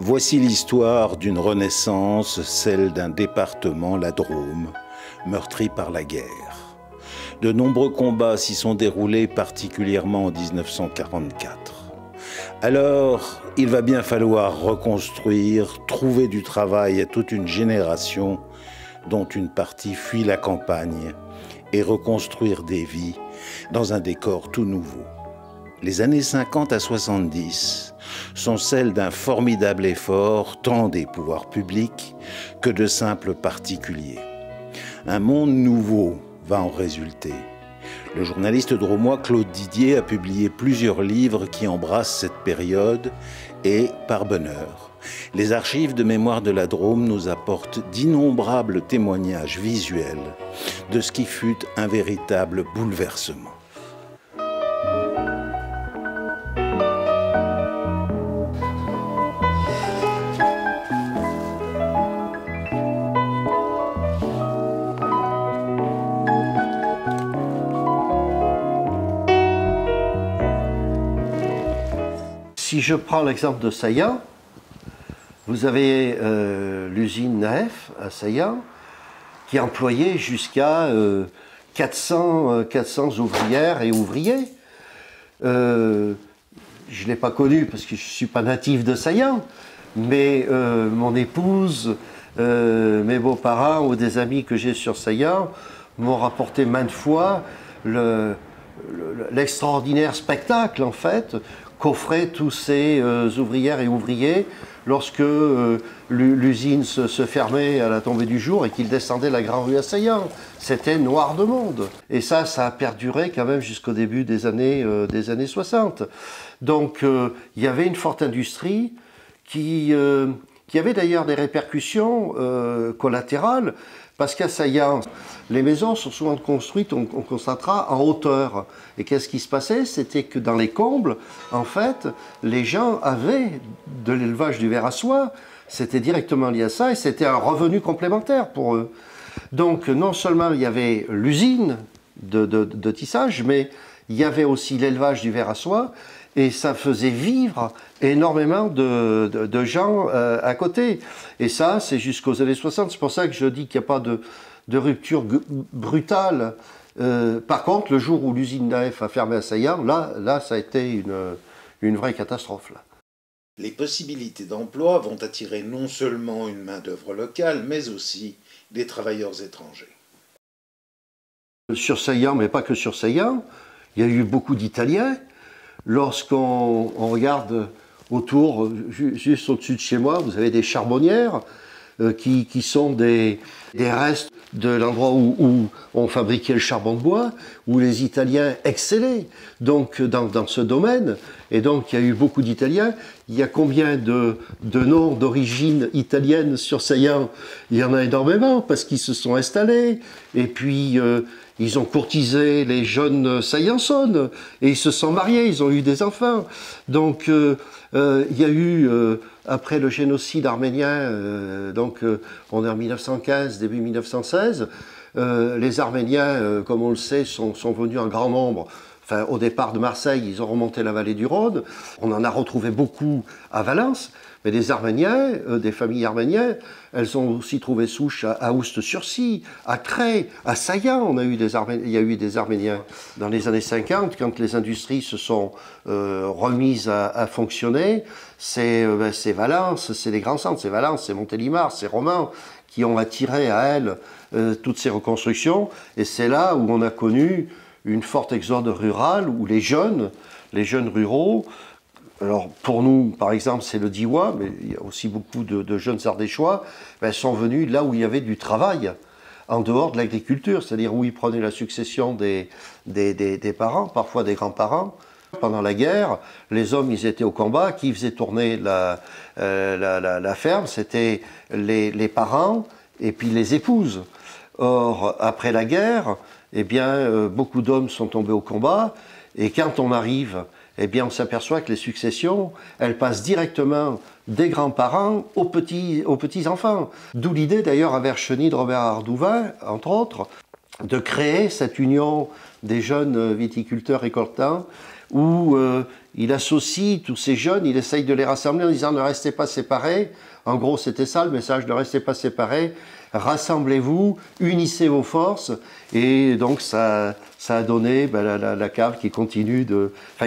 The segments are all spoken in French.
Voici l'histoire d'une renaissance, celle d'un département, la Drôme, meurtri par la guerre. De nombreux combats s'y sont déroulés, particulièrement en 1944. Alors, il va bien falloir reconstruire, trouver du travail à toute une génération dont une partie fuit la campagne et reconstruire des vies dans un décor tout nouveau. Les années 50 à 70 sont celles d'un formidable effort tant des pouvoirs publics que de simples particuliers. Un monde nouveau va en résulter. Le journaliste drômois Claude Didier a publié plusieurs livres qui embrassent cette période et, par bonheur, les archives de mémoire de la Drôme nous apportent d'innombrables témoignages visuels de ce qui fut un véritable bouleversement. Si je prends l'exemple de Saillant, vous avez l'usine Naef à Saillant qui employait jusqu'à 400 ouvrières et ouvriers. Je ne l'ai pas connu parce que je ne suis pas natif de Saillant, mais mon épouse, mes beaux-parents ou des amis que j'ai sur Saillant m'ont rapporté maintes fois l'extraordinaire spectacle en fait qu'offraient tous ces ouvrières et ouvriers lorsque l'usine se fermait à la tombée du jour et qu'ils descendaient la grande rue à Saillant. C'était noir de monde. Et ça a perduré quand même jusqu'au début des années 60. Donc il y avait une forte industrie qui avait d'ailleurs des répercussions collatérales, parce qu'à Saillant, les maisons sont souvent construites, on constatera, en hauteur. Et qu'est-ce qui se passait? C'était que dans les combles, en fait, les gens avaient de l'élevage du ver à soie, c'était directement lié à ça, et c'était un revenu complémentaire pour eux. Donc non seulement il y avait l'usine de tissage, mais il y avait aussi l'élevage du ver à soie, et ça faisait vivre énormément de gens à côté. Et ça, c'est jusqu'aux années 60. C'est pour ça que je dis qu'il n'y a pas de rupture brutale. Par contre, le jour où l'usine Naef a fermé à Saillant, là, ça a été une vraie catastrophe. Là. Les possibilités d'emploi vont attirer non seulement une main-d'œuvre locale, mais aussi des travailleurs étrangers. Sur Saillant, mais pas que sur Saillant, il y a eu beaucoup d'Italiens. Lorsqu'on regarde autour, juste au-dessus de chez moi, vous avez des charbonnières qui sont des restes de l'endroit où on fabriquait le charbon de bois, où les Italiens excellaient donc dans ce domaine. Et donc il y a eu beaucoup d'Italiens. Il y a combien de noms d'origine italienne sur Saillant? Il y en a énormément parce qu'ils se sont installés. Et puis ils ont courtisé les jeunes Saillançonnes et ils se sont mariés, ils ont eu des enfants. Donc il y a eu, après le génocide arménien, on est en 1915, début 1916, les Arméniens, comme on le sait, sont venus en grand nombre. Enfin, au départ de Marseille, ils ont remonté la vallée du Rhône. On en a retrouvé beaucoup à Valence. Mais des Arméniens, des familles arméniennes, elles ont aussi trouvé souche à Oust-sur-Scie, à Cré, à Saillant. Il y a eu des Arméniens dans les années 50, quand les industries se sont remises à fonctionner. C'est Valence, c'est les grands centres, c'est Valence, c'est Montélimar, c'est Romans qui ont attiré à elles toutes ces reconstructions. Et c'est là où on a connu une forte exode rurale, où les jeunes ruraux, alors pour nous, par exemple, c'est le Diois, mais il y a aussi beaucoup de jeunes Ardéchois, sont venus là où il y avait du travail, en dehors de l'agriculture, c'est-à-dire où ils prenaient la succession des parents, parfois des grands-parents. Pendant la guerre, les hommes, ils étaient au combat. Qui faisait tourner la ferme? C'était les parents et puis les épouses. Or, après la guerre, eh bien, beaucoup d'hommes sont tombés au combat, et quand on arrive, eh bien, on s'aperçoit que les successions, elles passent directement des grands-parents aux petits-enfants. D'où l'idée, d'ailleurs, à Vercheny de Robert Ardouin, entre autres, de créer cette union des jeunes viticulteurs récoltants où il associe tous ces jeunes, il essaye de les rassembler en disant ne restez pas séparés. En gros, c'était ça le message, ne restez pas séparés, rassemblez-vous, unissez vos forces. Et donc ça a donné la cave qui continue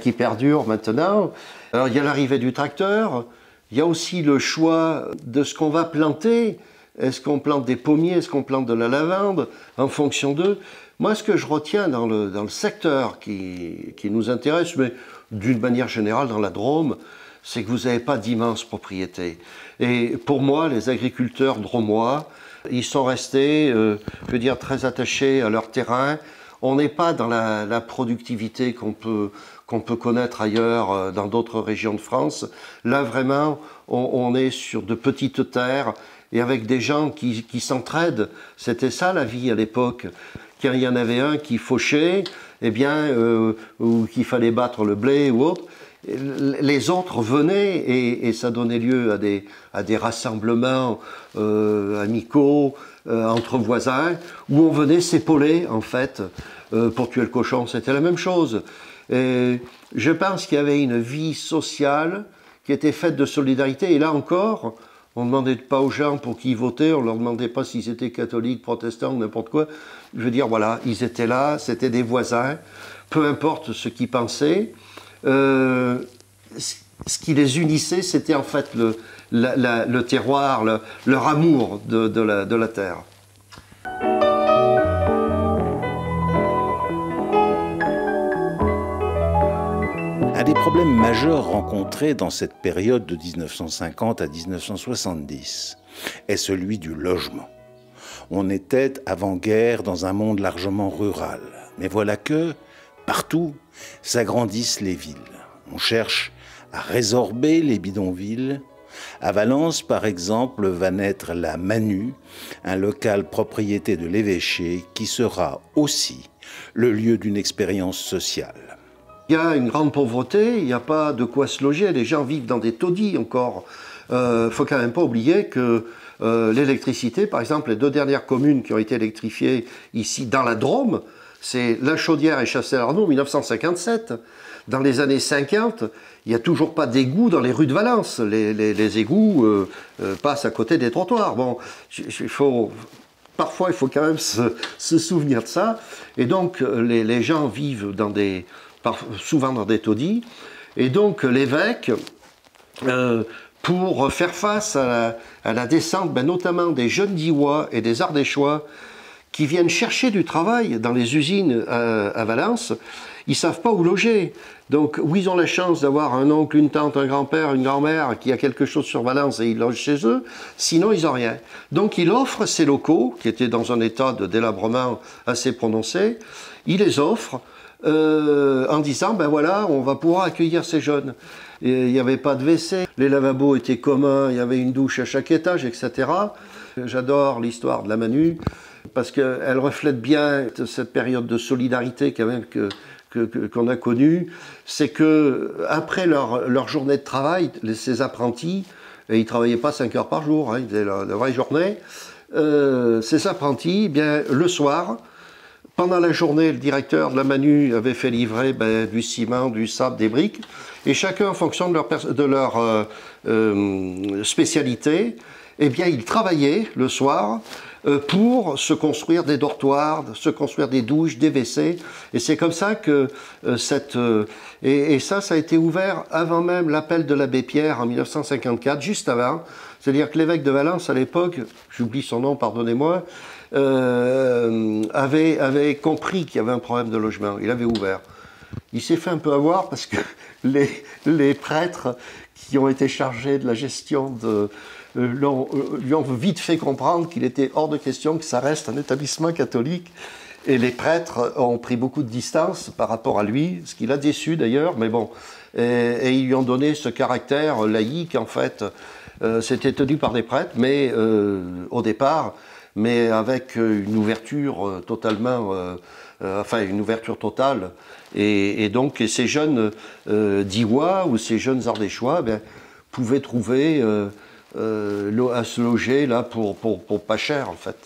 qui perdure maintenant. Alors il y a l'arrivée du tracteur, il y a aussi le choix de ce qu'on va planter. Est-ce qu'on plante des pommiers, est-ce qu'on plante de la lavande, en fonction d'eux. Moi, ce que je retiens dans le secteur qui nous intéresse, mais d'une manière générale dans la Drôme, c'est que vous n'avez pas d'immenses propriétés. Et pour moi, les agriculteurs drômois, ils sont restés, je veux dire, très attachés à leur terrain. On n'est pas dans la productivité qu'on peut connaître ailleurs, dans d'autres régions de France. Là, vraiment, on est sur de petites terres et avec des gens qui s'entraident. C'était ça la vie à l'époque. Quand il y en avait un qui fauchait, eh bien, ou qu'il fallait battre le blé ou autre, les autres venaient et ça donnait lieu à des rassemblements amicaux entre voisins où on venait s'épauler en fait pour tuer le cochon. C'était la même chose. Et je pense qu'il y avait une vie sociale qui était faite de solidarité. Et là encore, on ne demandait pas aux gens pour qui ils votaient, on ne leur demandait pas s'ils étaient catholiques, protestants, n'importe quoi. Je veux dire, voilà, ils étaient là, c'était des voisins, peu importe ce qu'ils pensaient. Ce qui les unissait, c'était en fait le terroir, leur amour de la terre. Un des problèmes majeurs rencontrés dans cette période de 1950 à 1970 est celui du logement. On était avant-guerre dans un monde largement rural. Mais voilà que, partout, s'agrandissent les villes. On cherche à résorber les bidonvilles. À Valence, par exemple, va naître la Manu, un local propriété de l'évêché qui sera aussi le lieu d'une expérience sociale. Il y a une grande pauvreté, il n'y a pas de quoi se loger, les gens vivent dans des taudis encore. Faut quand même pas oublier que l'électricité, par exemple, les 2 dernières communes qui ont été électrifiées ici dans la Drôme, c'est La Chaudière et Chastel-Arnaud, 1957. Dans les années 50, il n'y a toujours pas d'égouts dans les rues de Valence. Les égouts passent à côté des trottoirs. Bon, parfois, il faut quand même se souvenir de ça. Et donc, les gens vivent souvent dans des taudis. Et donc, l'évêque, pour faire face à la descente, notamment des jeunes Diois et des Ardéchois, qui viennent chercher du travail dans les usines à Valence, ils ne savent pas où loger. Donc, où ils ont la chance d'avoir un oncle, une tante, un grand-père, une grand-mère qui a quelque chose sur Valence et ils logent chez eux, sinon ils n'ont rien. Donc, il offre ces locaux, qui étaient dans un état de délabrement assez prononcé, il les offre en disant, ben voilà, on va pouvoir accueillir ces jeunes. Et il n'y avait pas de WC, les lavabos étaient communs, il y avait une douche à chaque étage, etc. J'adore l'histoire de la Manu, parce qu'elle reflète bien cette période de solidarité quand même qu'on a connue. C'est que après leur journée de travail, ces apprentis, et ils ne travaillaient pas 5 heures par jour, ils faisaient la vraie journée, ces apprentis, bien, le soir, pendant la journée, le directeur de la Manu avait fait livrer du ciment, du sable, des briques, et chacun, en fonction de leur spécialité, eh bien, ils travaillaient le soir pour se construire des dortoirs, se construire des douches, des WC. Et c'est comme ça que ça a été ouvert avant même l'appel de l'abbé Pierre en 1954, juste avant. C'est-à-dire que l'évêque de Valence, à l'époque, j'oublie son nom, pardonnez-moi, avait compris qu'il y avait un problème de logement. Il avait ouvert. Il s'est fait un peu avoir parce que les prêtres qui ont été chargés de la gestion lui ont vite fait comprendre qu'il était hors de question que ça reste un établissement catholique. Et les prêtres ont pris beaucoup de distance par rapport à lui, ce qui l'a déçu d'ailleurs, mais bon. Et ils lui ont donné ce caractère laïque, en fait. C'était tenu par des prêtres, mais au départ, mais avec une ouverture totalement, une ouverture totale. Et donc, ces jeunes Diois ou ces jeunes Ardéchois pouvaient trouver à se loger là pour pas cher, en fait.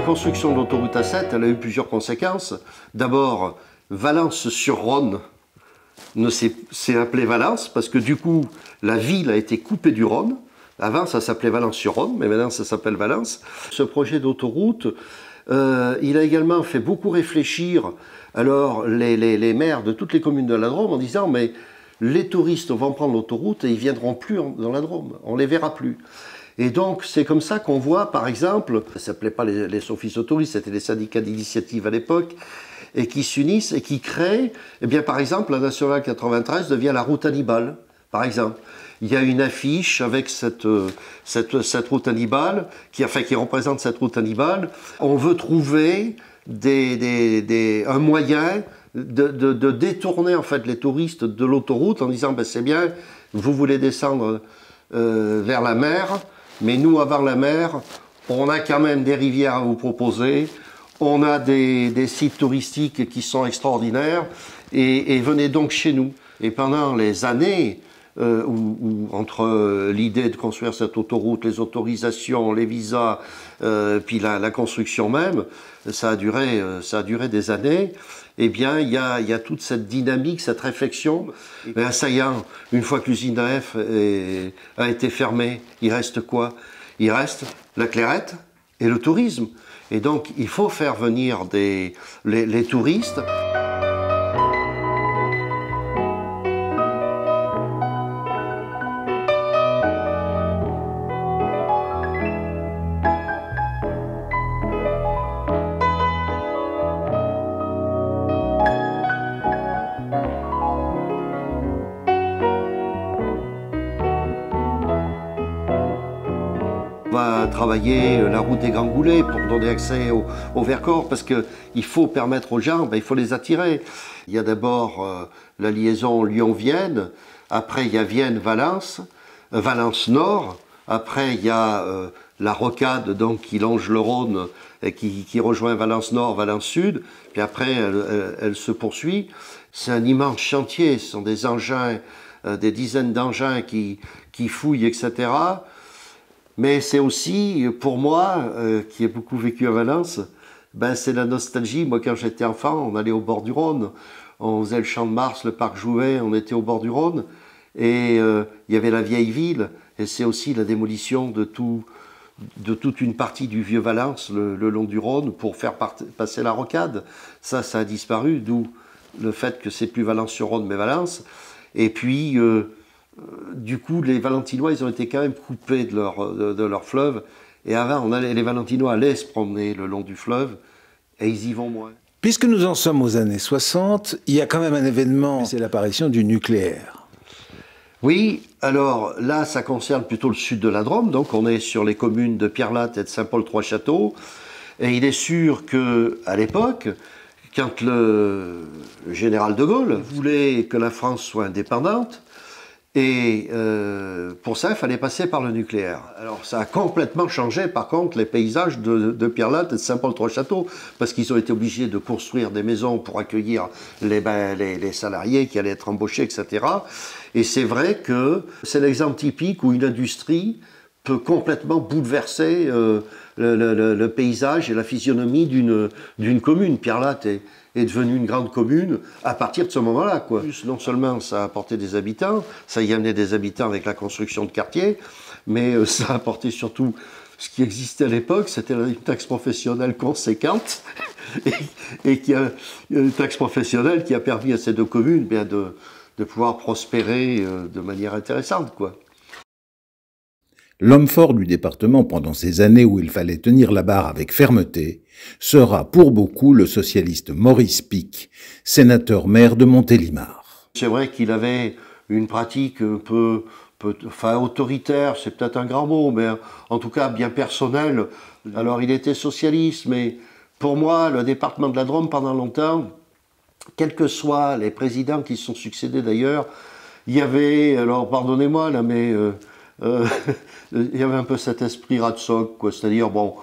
construction de l'autoroute A7, elle a eu plusieurs conséquences. D'abord, Valence-sur-Rhône s'est appelé Valence, parce que du coup, la ville a été coupée du Rhône. Avant, ça s'appelait Valence-sur-Rhône, mais maintenant, ça s'appelle Valence. Ce projet d'autoroute, il a également fait beaucoup réfléchir alors les maires de toutes les communes de la Drôme en disant « mais les touristes vont prendre l'autoroute et ils ne viendront plus dans la Drôme, on ne les verra plus ». Et donc, c'est comme ça qu'on voit, par exemple, ça ne s'appelait pas les sophistes touristes, c'était les syndicats d'initiative à l'époque, et qui s'unissent et qui créent, eh bien, par exemple, la Nationale 93 devient la route Hannibal, par exemple. Il y a une affiche avec cette route Hannibal, qui représente cette route Hannibal. On veut trouver un moyen de détourner en fait les touristes de l'autoroute en disant ben, c'est bien, vous voulez descendre vers la mer, mais nous, avant la mer, on a quand même des rivières à vous proposer, on a des sites touristiques qui sont extraordinaires, et venez donc chez nous. Et pendant les années où entre l'idée de construire cette autoroute, les autorisations, les visas, puis la construction même, ça a duré des années. Eh bien, il y a toute cette dynamique, cette réflexion. Mais ça y est, une fois que l'usine AF a été fermée, il reste quoi? Il reste la Clairette et le tourisme. Et donc, il faut faire venir les touristes. On va travailler la route des Grands Goulets pour donner accès au Vercors, parce qu'il faut permettre aux gens, il faut les attirer. Il y a d'abord la liaison Lyon-Vienne, après il y a Vienne-Valence, Valence-Nord, après il y a la rocade donc, qui longe le Rhône et qui rejoint Valence-Nord, Valence-Sud, puis après elle se poursuit. C'est un immense chantier, ce sont des engins, des dizaines d'engins qui fouillent, etc. Mais c'est aussi, pour moi, qui ai beaucoup vécu à Valence, c'est la nostalgie. Moi, quand j'étais enfant, on allait au bord du Rhône. On faisait le Champ de Mars, le parc Jouvet, on était au bord du Rhône. Et il y avait la vieille ville. Et c'est aussi la démolition de toute une partie du vieux Valence, le long du Rhône, pour faire passer la rocade. Ça a disparu, d'où le fait que c'est plus Valence-sur-Rhône, mais Valence. Et puis... du coup, les Valentinois, ils ont été quand même coupés de leur fleuve. Et avant, les Valentinois allaient se promener le long du fleuve, et ils y vont moins. Puisque nous en sommes aux années 60, il y a quand même un événement, c'est l'apparition du nucléaire. Oui, alors là, ça concerne plutôt le sud de la Drôme, donc on est sur les communes de Pierrelatte et de Saint-Paul-Trois-Châteaux. Et il est sûr qu'à l'époque, quand le général de Gaulle voulait que la France soit indépendante, et pour ça, il fallait passer par le nucléaire. Alors ça a complètement changé, par contre, les paysages de Pierrelatte et de Saint-Paul-Trois-Châteaux, parce qu'ils ont été obligés de construire des maisons pour accueillir les salariés qui allaient être embauchés, etc. Et c'est vrai que c'est l'exemple typique où une industrie peut complètement bouleverser le paysage et la physionomie d'une commune. Pierrelatte est devenue une grande commune à partir de ce moment-là, quoi. Non seulement ça a apporté des habitants, ça y a amené des habitants avec la construction de quartiers, mais ça a apporté surtout ce qui existait à l'époque, c'était une taxe professionnelle conséquente, et une taxe professionnelle qui a permis à ces deux communes de pouvoir prospérer de manière intéressante, quoi. L'homme fort du département pendant ces années où il fallait tenir la barre avec fermeté sera pour beaucoup le socialiste Maurice Pic, sénateur-maire de Montélimar. C'est vrai qu'il avait une pratique un peu autoritaire, c'est peut-être un grand mot, mais en tout cas bien personnel. Alors il était socialiste, mais pour moi, le département de la Drôme, pendant longtemps, quels que soient les présidents qui se sont succédés d'ailleurs, il y avait, alors pardonnez-moi là, mais... il y avait un peu cet esprit Ratsock, quoi. C'est-à-dire, bon,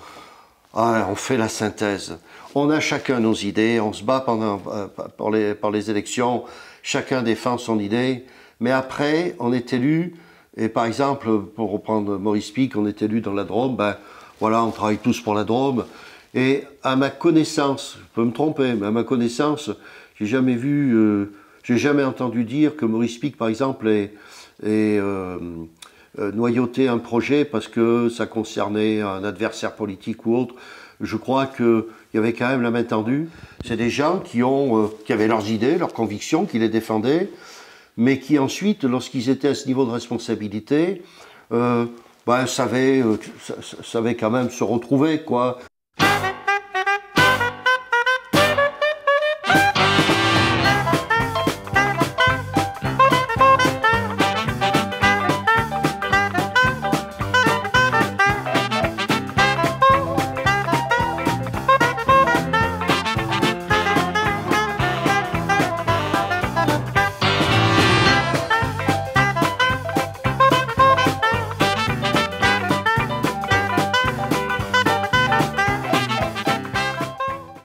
on fait la synthèse. On a chacun nos idées, on se bat pour les élections, chacun défend son idée, mais après, on est élu, et par exemple, pour reprendre Maurice Pic, on est élu dans la Drôme, voilà, on travaille tous pour la Drôme, Et à ma connaissance, je peux me tromper, mais à ma connaissance, j'ai jamais vu, j'ai jamais entendu dire que Maurice Pic, par exemple, ait noyauté un projet parce que ça concernait un adversaire politique ou autre. Je crois qu'il y avait quand même la main tendue. C'est des gens qui avaient leurs idées, leurs convictions, qui les défendaient, mais qui ensuite, lorsqu'ils étaient à ce niveau de responsabilité, savaient quand même se retrouver, quoi.